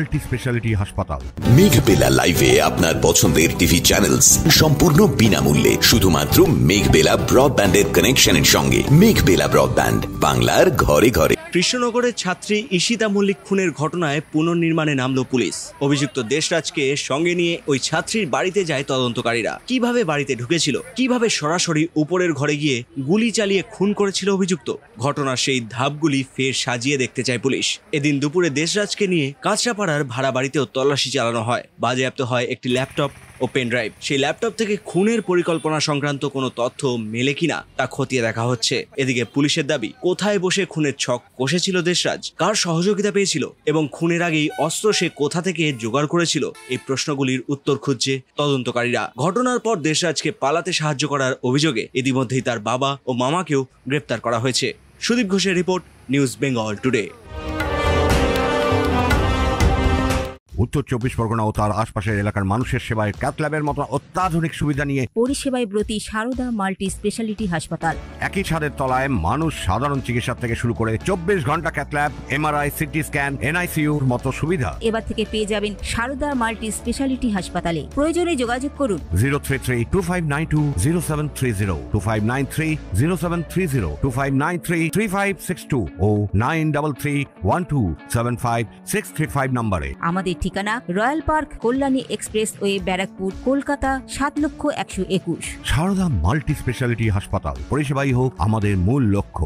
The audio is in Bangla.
মাল্টি স্পেশালিটি হাসপাতাল। মেঘবেলা লাইভে আপনার পছন্দের টিভি চ্যানেলস সম্পূর্ণ বিনামূল্যে শুধুমাত্র মেঘবেলা ব্রডব্যান্ডের কানেকশনের সঙ্গে। মেঘবেলা ব্রডব্যান্ড, বাংলার ঘরে ঘরে। কৃষ্ণনগরের ছাত্রী ঈশিতা মল্লিক খুনের ঘটনায় পুনর্নির্মাণে নামলো পুলিশ। অভিযুক্ত দেশরাজকে সঙ্গে নিয়ে ওই ছাত্রীর বাড়িতে যায় তদন্তকারীরা। কিভাবে বাড়িতে ঢুকেছিল, কিভাবে সরাসরি উপরের ঘরে গিয়ে গুলি চালিয়ে খুন করেছিল অভিযুক্ত, ঘটনার সেই ধাপগুলি ফের সাজিয়ে দেখতে চায় পুলিশ। এদিন দুপুরে দেশরাজকে নিয়ে কাঁচরাপাড়ার ভাড়া বাড়িতেও তল্লাশি চালানো হয়। বাজেয়াপ্ত হয় একটি ল্যাপটপ ও পেনড্রাইভ। সেই ল্যাপটপ থেকে খুনের পরিকল্পনা সংক্রান্ত কোনো তথ্য মেলে কিনা তা খতিয়ে দেখা হচ্ছে। এদিকে পুলিশের দাবি, কোথায় বসে খুনের ছক কষেছিল দেশরাজ, কার সহযোগিতা পেয়েছিল এবং খুনের আগেই অস্ত্র সে কোথা থেকে জোগাড় করেছিল, এই প্রশ্নগুলির উত্তর খুঁজছে তদন্তকারীরা। ঘটনার পর দেশরাজকে পালাতে সাহায্য করার অভিযোগে ইতিমধ্যেই তার বাবা ও মামাকেও গ্রেপ্তার করা হয়েছে। সুদীপ ঘোষের রিপোর্ট, নিউজ বেঙ্গল টুডে। উত্তর 24 পরগনা ও তার আশপাশের এলাকার মানুষের সেবায় ক্যাথ ল্যাবের মতো অত্যাধুনিক সুবিধা নিয়ে পরিষেবায় ব্রতী সারদা মাল্টি স্পেশালিটি হাসপাতাল। একই ছাদের তলায় মানুষ সাধারণ চিকিৎসা থেকে শুরু করে 24 ঘন্টা cath lab, MRI, CT scan, এনআইসিইউর মতো সুবিধা এবার থেকে পেয়ে যাবেন সারদা মাল্টি স্পেশালিটি হাসপাতালে। প্রয়োজনে যোগাযোগ করুন 033-2592-0730, 2593-0730, 2593-3562 ও 9331275635 নম্বরে। আমাদের ঠিকানা royal park, Kalyani expressway, Barrackpore, Kolkata 7,121,000। Sarada multi speciality হাসপাতাল, পরিষেবাই হোক আমাদের মূল লক্ষ্য।